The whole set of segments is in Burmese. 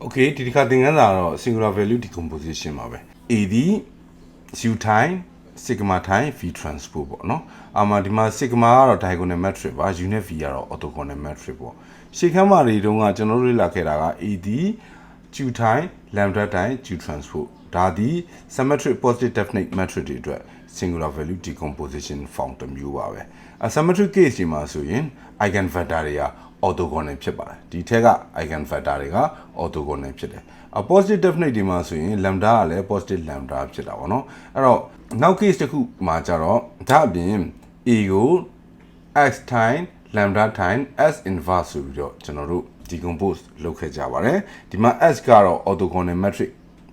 Okay ဒီတစ်ခါသင်ခန်းစာတော့ singular value decomposition ပါပဲ A ဒီ u time sigma time v transpose ပေါ့နော်ဒီမှာ sigma ကတော့ diagonal metric ပါ u နဲ့ v ကတော့ orthogonal metric ပေါ့ရှေ့ခန်းမှာတွေတုန်းကကျွန်တော်တို့လေ့လာခဲ့တာက A ဒီ u time lambda time u transpose ဒါဒီ symmetric positive definite metric တွေအတွက် singular value decomposition form တစ်မျိုးပါပဲsymmetric case ဒီမှာဆိုရင် eigen vector တွေက orthogonal ဖြစ်ပါတယ်ဒီထက်က eigen vector တွေက orthogonal ဖြစ်တယ်positive definite ဒီမှာဆိုရင် lambda ကလည်း positive lambda ဖြစ်တာပေါ့နော်အဲ့တော့နောက် case တစ်ခုမှာကျတော့ဒါအပြင် a ကို x time lambda time s inverse ဆိုပြီးတော့ကျွန်တော်တို့ decompose လုပ်ခဲ့ကြပါတယ်ဒီမှာ s ကတော့ orthogonal metric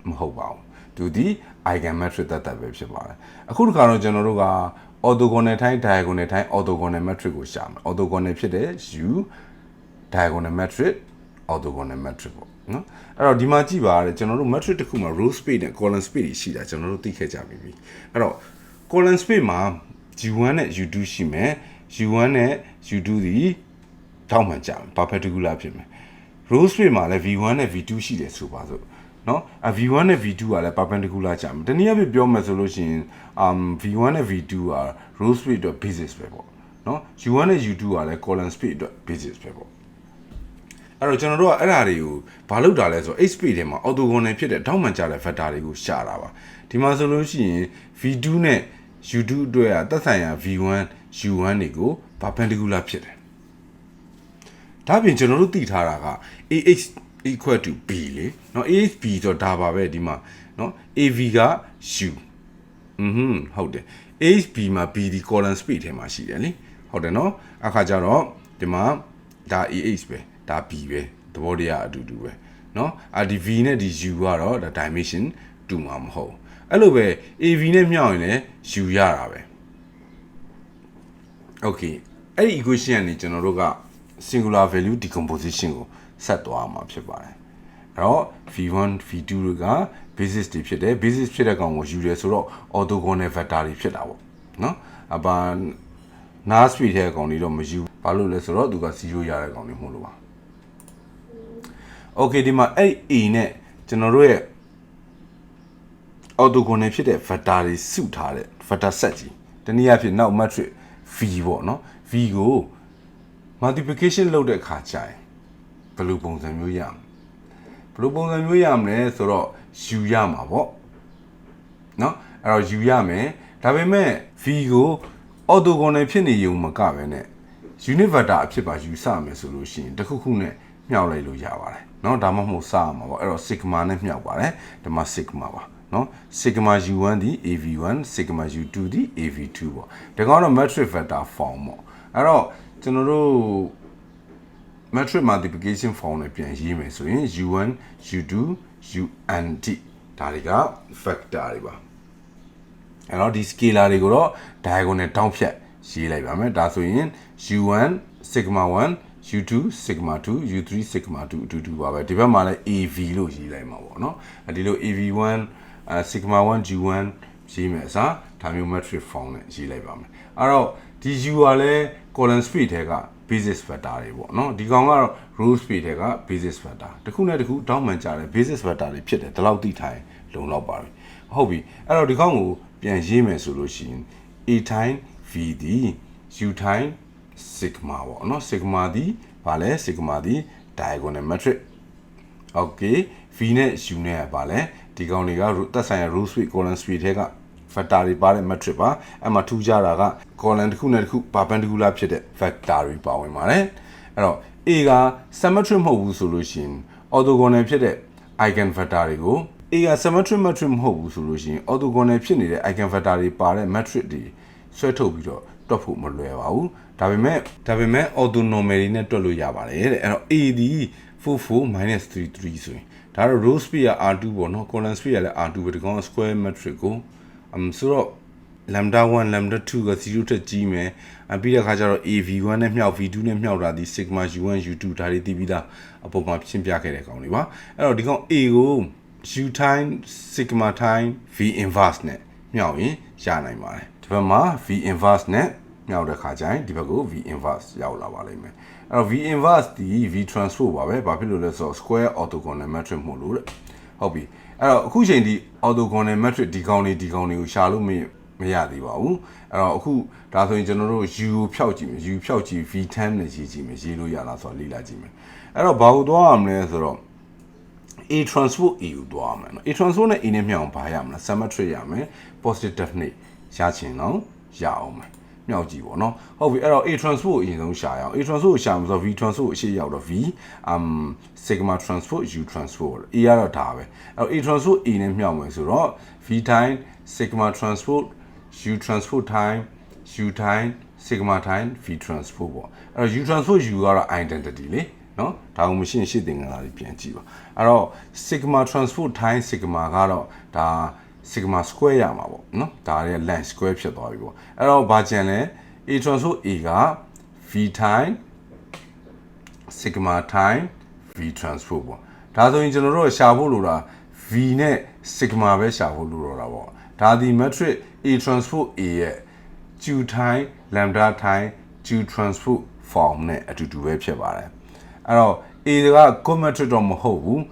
မဟုတ်ပါဘူးသူဒီ eigen metric တတ်ပဲဖြစ်ပါတယ်အခုတစ်ခါတော့ကျွန်တော်တို့က orthogonal time diagonal time orthogonal metric ကိုရှာမယ် orthogonal ဖြစ်တဲ့ u diagonal metric orthogonal metric ပေါ့နော်အဲ့တော့ဒီမှာကြည့်ပါရတယ်ကျွန်တော်တို့ metric တစ်ခုမှာ row space နဲ့ column space တွေရှိတာကျွန်တော်တို့သိခဲ့ကြပြီအဲ့တော့ column space မှာ u1 နဲ့ u2 ရှိမယ် u1 နဲ့ u2 ဒီတောင်းမှန်ကြမယ် perpendicular ဖြစ်မယ် row space မှာလည်း v1 နဲ့ v2 ရှိတယ်ဆိုပါစို့နော်v1 နဲ့ v2 ကလည်း perpendicular ကြမယ်တနည်းအားဖြင့်ပြောမယ်ဆိုလို့ရှိရင်v1 နဲ့ v2 က row space အတွက် basis ပဲပေါ့နော် u1 နဲ့ u2 ကလည်း column space အတွက် basis ပဲပေါ့အဲ့တော့ကျွန်တော်တို့ကအဲ့ဓာတွေကိုဘာလုပ်တာလဲဆိုတော့ h space ထဲမှာ orthogonal ဖြစ်တဲ့တောင်းမှန်ကြတဲ့ vector တွေကိုရှာတာပါဒီမှာဆိုလို့ရှိရင် v2 နဲ့ u2 အတွက်ကသက်ဆိုင်ရာ v1 u1 တွေကို perpendicular ဖြစ်တယ်ဒါပြင်ကျွန်တော်တို့သိထားတာက ah equal to b လေเนาะ ah b ဆိုတော့ဒါပါပဲဒီမှာเนาะ av က u ဟုတ်တယ် ah b မှာ b ဒီ column space ထဲမှာရှိတယ်လေဟုတ်တယ်เนาะအခါကျတော့ဒီမှာဒါ ah ပဲဒါ b ပဲသဘောတရားအတူတူပဲเนาะဒီ v နဲ့ဒီ u ကတော့ဒါ dimension 2မှာမဟုတ်အဲ့လိုပဲ av နဲ့မြောက်ရင်လည်း u ရတာပဲ okay အဲ့ဒီ equation ကနေကျွန်တော်တို့က singular value decomposition ကိုဆက်သွားမှာဖြစ်ပါတယ်အဲ့တော့ v1 v2 တွေက basis တွေဖြစ်တယ် basis ဖြစ်တဲ့ကောင်ကိုယူတယ်ဆိုတော့ orthogonal vector တွေဖြစ်တာပေါ့နော်nail space ထဲကောင်တွေတော့မယူဘာလို့လဲဆိုတော့သူက0ရတဲ့ကောင်တွေမဟုတ်လို့ပါ okay ဒီမှာအဲ့ a နဲ့ကျွန်တော်တို့ရဲ့ orthogonal ဖြစ်တဲ့ vector တွေစုထားတဲ့ vector set ကြီးတနည်းအားဖြင့်နောက် matrix v ပေါ့နော် v ကို multiplication လုပ်တဲ့အခါကျရင်ဘယ်လိုပုံစံမျိုးရမလဲဆိုတော့ u ရမှာပေါ့เนาะအဲ့တော့ u ရမယ်ဒါပေမဲ့ v ကို orthogonal ဖြစ်နေရုံမကပဲနဲ့ unit vector အဖြစ်ပါယူဆမယ်ဆိုလို့ရှိရင်တစ်ခုခုနဲ့မြှောက်လိုက်လို့ရပါတယ်เนาะဒါမှမဟုတ်စရမှာပေါ့အဲ့တော့ sigma နဲ့မြှောက်ပါတယ်ဒီမှာ sigma ပါเนาะ sigma u1 ဒီ av1 sigma u2 ဒီ av2 ပေါ့ဒါကတော့ matrix vector form ပေါ့အဲ့တော့ကျွန်တော်တို့ matrix multiplication form နဲ့ပြန်ရေးမယ်ဆိုရင် u1 u2 un တိဒါတွေက vector တွေပါအဲ့တော့ဒီ scalar တွေကိုတော့ diagonal တောင်းဖြတ်ရေးလိုက်ပါမယ်ဒါဆိုရင် u1 sigma 1 u2 sigma 2 u3 sigma 2အတူတူပါပဲဒီဘက်မှာလည်း av လို့ရေးလိုက်မှာပေါ့နော်ဒီလို av1 sigma 1 u1 ရေးမယ်အစားဒါမျိုး matrix form နဲ့ရေးလိုက်ပါမယ်အဲ့တော့ဒီ u ကလည်း column space ထဲက basis vector တွေပေါ့နော်ဒီကောင်ကတော့ row space ထဲက basis vector တစ်ခုနဲ့တစ်ခုတောင်းမှန်ကြတယ် basis vector တွေဖြစ်တယ်ဒီလောက်သိထားရင်လုံလောက်ပါပြီဟုတ်ပြီအဲ့တော့ဒီကောင်ကိုပြန်ရေးမယ်ဆိုလို့ရှိရင် a time v ဒီ u time sigma ပေါ့နော် sigma ဒီဗာလဲ sigma ဒီ diagonal metric okay v နဲ့ u နဲ့ကဗာလဲဒီကောင်တွေကသက်ဆိုင်ရာ row space column space ထဲကvector တွေပါတဲ့ matrix ပါအဲ့မှာထူးခြားတာက column တစ်ခုနဲ့တစ်ခု perpendicular ဖြစ်တဲ့ vector တွေပါဝင်ပါတယ်အဲ့တော့ a က symmetric မဟုတ်ဘူးဆိုလို့ရှိရင် orthogonal ဖြစ်တဲ့ eigen vector တွေကို a က symmetric matrix မဟုတ်ဘူးဆိုလို့ရှိရင် orthogonal ဖြစ်နေတဲ့ eigen vector တွေပါတဲ့ matrix တွေဆွဲထုတ်ပြီးတော့တွက်ဖို့မလွယ်ပါဘူးဒါပေမဲ့ orthonormal တွေနဲ့တွက်လို့ရပါတယ်တဲ့အဲ့တော့ a ဒီ 44 -33 ဆိုရင်ဒါတော့ row space က r2 ပေါ့နော် column space ကလည်း r2 ပဲဒီကောင် square matrix ကိုဆိုတော့ lambda 1 lambda 2က0တက်ကြီးမယ်ပြီးတဲ့အခါကျတော့ av1 နဲ့မြောက် v2 နဲ့မြောက်တာဒီ sigma u1 u2 ဒါတွေသိပြီးသားအပေါ်မှာရှင်းပြခဲ့တဲ့ကောင်တွေပါအဲ့တော့ဒီကောင် a ကို u time sigma time v inverse နဲ့မြောက်ရင်ရနိုင်ပါတယ်ဒီဘက်မှာ v inverse နဲ့မြောက်တဲ့ခါကျရင်ဒီဘက်ကို v inverse ရောက်လာပါလိမ့်မယ် v inverse ဒီ v transpose ပါပဲဘာဖြစ်လို့လဲဆိုတော့ square orthogonal matrix မို့လို့တဲ့ဟုတ်ပြီအဲ့တော့အခုချိန်ဒီ orthogonal matrix ဒီကောင်တွေကိုရှာလို့မရသေးပါဘူးအဲ့တော့အခုဒါဆိုရင်ကျွန်တော်တို့ u ကိုဖြောက်ကြည့်မယ် u ဖြောက်ကြည့် v time နဲ့ရေးကြည့်မယ်ရေးလို့ရလားဆိုတော့လေ့လာကြည့်မယ်အဲ့တော့ဘာကိုသွားရမလဲဆိုတော့ a transpose a ကိုသွားရမယ်နော် a transpose နဲ့ a နဲ့မြောက်အောင်ဘာရမလဲ symmetry ရမယ် positive definite ရချင်တော့ရအောင်မယ်မြောက်ကြည့်ပေါ့နော်ဟုတ်ပြီအဲ့တော့ a transpose အရင်ဆုံးရှာရအောင် a transpose ကိုရှာမှာဆိုတော့ v transpose အရှိရောက်တော့ v sigma transpose u transpose a ကတော့ဒါပဲအဲ့တော့ a transpose a နဲ့မြောက်မယ်ဆိုတော့ v time sigma transpose u transpose time u time sigma time v transpose ပေါ့အဲ့တော့ u transpose u ကတော့ identity လေနော်ဒါကိုမရှိရင်ရှင်းတင်ကြတာပြန်ကြည့်ပါအဲ့တော့ sigma transpose time sigma ကတော့ဒါ sigma square ရမှာပေါ့နော်ဒါရဲ့ length square ဖြစ်သွားပြီပေါ့အဲ့တော့ဘာကျန်လဲ a transpose a က v time sigma time v transpose ပေါ့ဒါဆိုရင်ကျွန်တော်တို့ရှာဖို့လိုတာ v နဲ့ sigma ပဲရှာဖို့လိုတော့တာပေါ့ဒါဒီ matrix a transpose a ရဲ့ q time lambda time q transpose form နဲ့အတူတူပဲဖြစ်ပါတယ်အဲ့တော့ a က comatrix တော့မဟုတ်ဘူး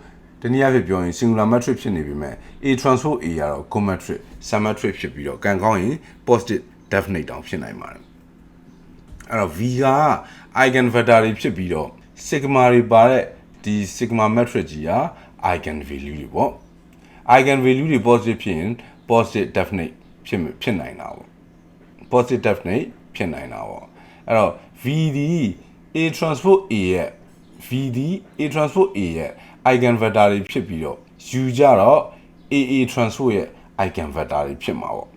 တနည်းအားဖြင့်ပြောရင် singular matrix ဖြစ်နေပြီမဲ့ a transpose a ကတော့ comatrix symmetric ဖြစ်ပြီးတော့ကံကောင်းရင် positive definite တောင်ဖြစ်နိုင်ပါတယ်အဲ့တော့ v က eigen vector တွေဖြစ်ပြီးတော့ sigma တွေပါတဲ့ဒီ sigma matrix ကြီးက eigen value တွေပေါ့ eigen value တွေ positive ဖြစ်ရင် positive definite ဖြစ်နိုင်တာပေါ့ positive definite ဖြစ်နိုင်တာပေါ့အဲ့တော့ v ဒီ a transpose a ရဲ့ v ဒီ a transpose a ရဲ့ eigen vector တွေဖြစ်ပြီးတော့ u ကြတော့ a transpose ရဲ့ eigen vector တွေဖြစ်မှာပေါ့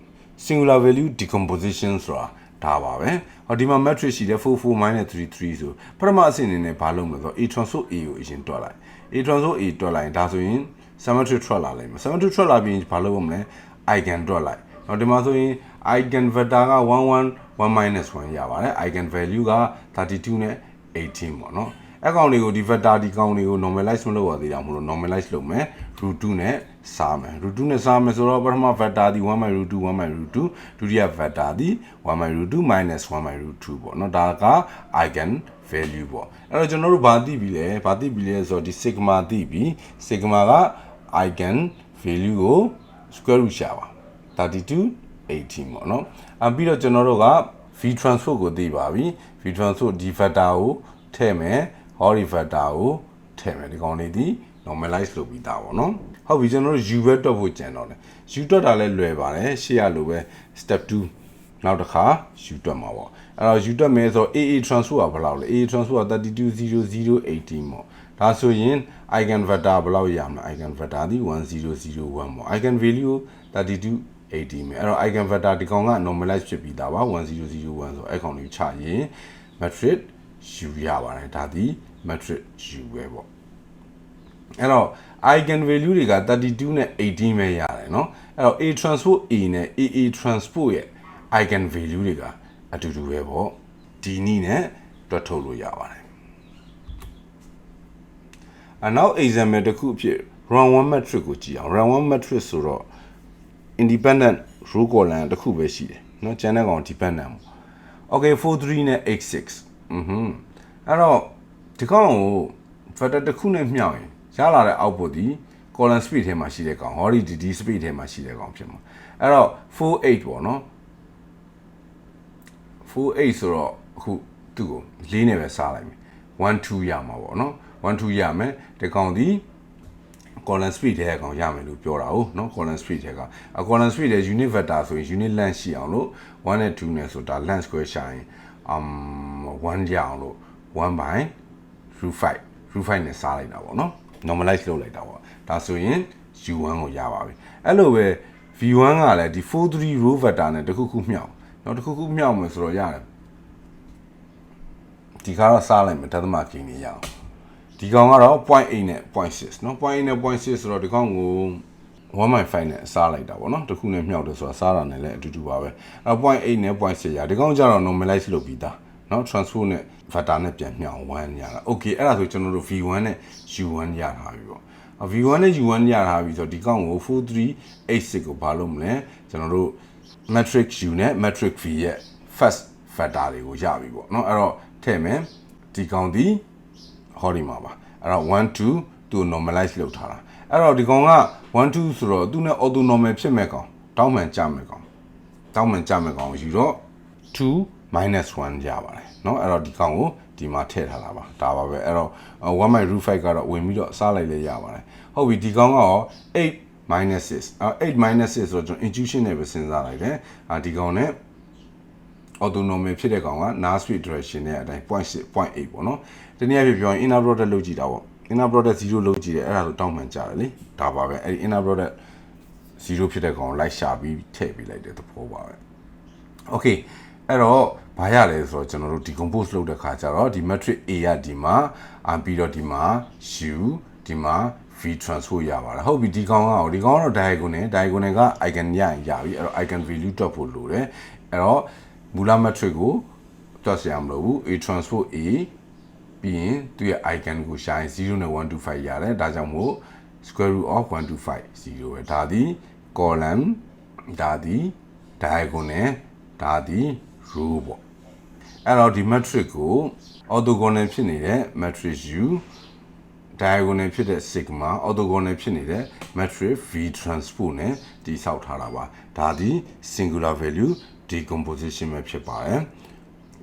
singular value decomposition ဆိုတာဒါပါပဲဟောဒီမှာ matrix ရှိတယ်4 4 3 3ဆိုပထမအဆင့်အနေနဲ့ဘာလုပ်မလဲဆိုတော့ a transpose a ကိုအရင်တွက်လိုက် a transpose a တွက်လိုက်ဒါဆိုရင် symmetry ထွက်လာလိမ့်မယ် symmetry ထွက်လာပြီးဘာလုပ်ရမလဲ eigen တွက်လိုက်တော့ဒီမှာဆိုရင် eigen vector က1 1 1 ရပါတယ် eigen value က32နဲ့18ပေါ့နော်အကောင်တွေကိုဒီ vector ဒီကောင်တွေကို normalize မလုပ်ရသေးတာမဟုတ်လို့ normalize လုပ်မယ် √2 နဲ့စားမယ် √2 နဲ့စားမယ်ဆိုတော့ပထမ vector ဒီ1 √2 1 √2 ဒုတိယ vector ဒီ1 √2 -1 √2 ပေါ့နော်ဒါက eigen value ပေါ့အဲ့တော့ကျွန်တော်တို့ဘာသိပြီလဲဆိုတော့ဒီ sigma သိပြီ sigma က eigen value ကို square root ရှာပါ32 18ပေါ့နော်ပြီးတော့ကျွန်တော်တို့က v transpose ကိုသိပါပြီ v transpose ဒီ vector ကိုထည့်မယ်ဟောဒီ vector ကိုထည့်မယ်ဒီကောင်လေးဒီ normalize လုပ်ပြီးသားပေါ့နော်ဟုတ်ပြီကျွန်တော်တို့ u ပဲတွက်ဖို့ကြံတော့တယ် u တွက်တာလည်းလွယ်ပါတယ်ရှေ့ရလိုပဲ step 2နောက်တစ်ခါ u တွက်မှာပေါ့အဲ့တော့ u တွက်မယ်ဆိုတော့ a transpose ကဘယ်လောက်လဲ a transpose က32 0 0 18ပေါ့ဒါဆိုရင် eigen vector ဘယ်လောက်ရမလဲ eigen vector ဒီ1001ပေါ့ eigen value 32 18မယ်အဲ့တော့ eigen vector ဒီကောင်က normalize ဖြစ်ပြီးသားပါ1001ဆိုအဲ့ကောင်လေးချရင် matrix u ရပါတယ်ဒါဒီ matrix u ပဲပေါ့အဲ့တော့ eigen value တွေက32နဲ့18ပဲရတယ်เนาะအဲ့တော့ a transpose a နဲ့ a transpose ရဲ့ eigen value တွေကအတူတူပဲပေါ့ဒီနည်းနဲ့တွက်ထုတ်လို့ရပါတယ်နောက် example တစ်ခုအဖြစ် round 1 matrix ကိုကြည့်အောင် round 1 matrix ဆိုတော့ independent row column တစ်ခုပဲရှိတယ်เนาะကျန်တဲ့ကောင် dependent ပေါ့ okay 4 3နဲ့8 6အဲ့တော့ဒီကောင်ကို vector တစ်ခုနဲ့မြောက်ရင်ရလာတဲ့ output ဒီ column speed ထဲမှာရှိတဲ့ကောင်ဟောဒီ speed ထဲမှာရှိတဲ့ကောင်ဖြစ်မှာအဲ့တော့4 8ပေါ့နော်4 8ဆိုတော့အခုသူ့ကို4နဲ့ပဲစားလိုက်မယ်1 2ရမှာပေါ့နော်1 2ရမယ်ဒီကောင်ဒီ column speed ထဲကောင်ရမယ်လို့ပြောတာဟုတ်နော် column speed ထဲကcolumn speed ထဲ unit vector ဆိုရင် unit length ရှိအောင်လို့1နဲ့2နဲ့ဆိုတာ length square ရှာရင်1ရအောင်လို့1 by √5 နဲ့စားလိုက်တာပေါ့နော် normalize လုပ်လိုက်တာပေါ့ဒါဆိုရင် u1 ကိုရပါပြီအဲ့လိုပဲ v1 ကလည်းဒီ43 row vector နဲ့တခုခုမြောက်နော်တခုခုမြောက်မယ်ဆိုတော့ရတယ်ဒီကတော့စားလိုက်မယ်ဒသမကိန်းနေရအောင်ဒီကောင်ကတော့ 0.8 နဲ့ 0.6 နော် 0.8 နဲ့ 0.6 ဆိုတော့ဒီကောင်ကို 1.5 နဲ့စားလိုက်တာပေါ့နော်တခုနဲ့မြောက်တယ်ဆိုတာစားတာနဲ့လည်းအတူတူပါပဲအဲ့ 0.8 နဲ့ 0.6 ရဒီကောင်ကျတော့ normalize လုပ်ပြီးသားနော် transpose နဲ့ vector နဲ့ပြန်မြောက်1ရတာ okay အဲ့ဒါဆိုကျွန်တော်တို့ v1 နဲ့ u1 ရထားပြီပေါ့ v1 နဲ့ u1 ရထားပြီဆိုတော့ဒီကောင်ကို4386ကိုဘာလုပ်မလဲကျွန်တော်တို့ matrix u နဲ့ matrix v ရဲ့ first vector တွေကိုရပြီပေါ့နော်အဲ့တော့ထည့်မယ် ဒီကောင်ဒီဟောဒီမှာပါအဲ့တော့1 2သူ normalize လုပ်ထားတာအဲ့တော့ဒီကောင်က1 2ဆိုတော့သူနဲ့ auto normal ဖြစ်မဲ့ကောင်တောင်းမှန်ကြမဲ့ကောင်ယူတော့2 -1 ရပါတယ်เนาะအဲ့တော့ဒီကောင်ကိုဒီမှာထည့်ထားတာပါဒါပါပဲအဲ့တော့1 by root 5ကတော့ဝင်ပြီးတော့စားလိုက်လဲရပါတယ်ဟုတ်ပြီဒီကောင်ကရော8 minus 6 8 minus 6ဆိုတော့ကျွန်တော် intuition နဲ့ပဲစဉ်းစားလိုက်တယ်ဒီကောင်နဲ့ autonomy ဖြစ်တဲ့ကောင်က null street direction နဲ့အတိုင်း 0.6 0.8 ပေါ့နော်ဒီနေ့အပြပြောရင် inner product လုပ်ကြည့်တာပေါ့ inner product 0လုပ်ကြည့်တယ်အဲ့ဒါဆိုတောင်းမှန်ကြတယ်လေဒါပါပဲအဲ့ဒီ inner product 0ဖြစ်တဲ့ကောင်ကိုလိုက်ရှာပြီးထည့်ပေးလိုက်တဲ့သဘောပါပဲ okay အဲ့တော့ဘာရလဲဆိုတော့ကျွန်တော်တို့ decompose လုပ်တဲ့ခါကျတော့ဒီ matrix A ကဒီမှာပြီးတော့ဒီမှာ U ဒီမှာ V transpose ရပါတယ်ဟုတ်ပြီဒီကောင်ကတော့ diagonal က eigen ရရင်ရပြီအဲ့တော့ eigen value တွက်ဖို့လိုတယ်အဲ့တော့မူလ matrix ကိုတွက်စရာမလိုဘူး A transpose A ပြီးရင်သူရဲ့ eigen ကိုရှာရင်0နဲ့1 2 5ရတယ်ဒါကြောင့်မို့ square root of 1 2 5 0ပဲဒါဒီ column ဒါဒီ diagonal ဒါဒီ row ပေါ့အဲ့တော့ဒီ matrix ကို orthogonal ဖြစ်နေတဲ့ matrix U diagonal ဖြစ်တဲ့ sigma orthogonal ဖြစ်နေတဲ့ matrix V transpose နဲ့တည်ဆောက်ထားတာပါဒါဒီ singular value decomposition ပဲဖြစ်ပါတယ်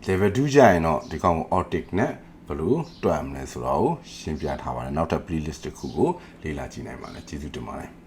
level 2ကျရင်တော့ဒီကောင်ကို optic နဲ့ဘယ်လိုတွက်ရမလဲဆိုတော့ရှင်းပြထားပါတယ်နောက်ထပ် playlist တစ်ခုကိုလေ့လာကြည့်နိုင်ပါတယ်ကျေးဇူးတင်ပါတယ်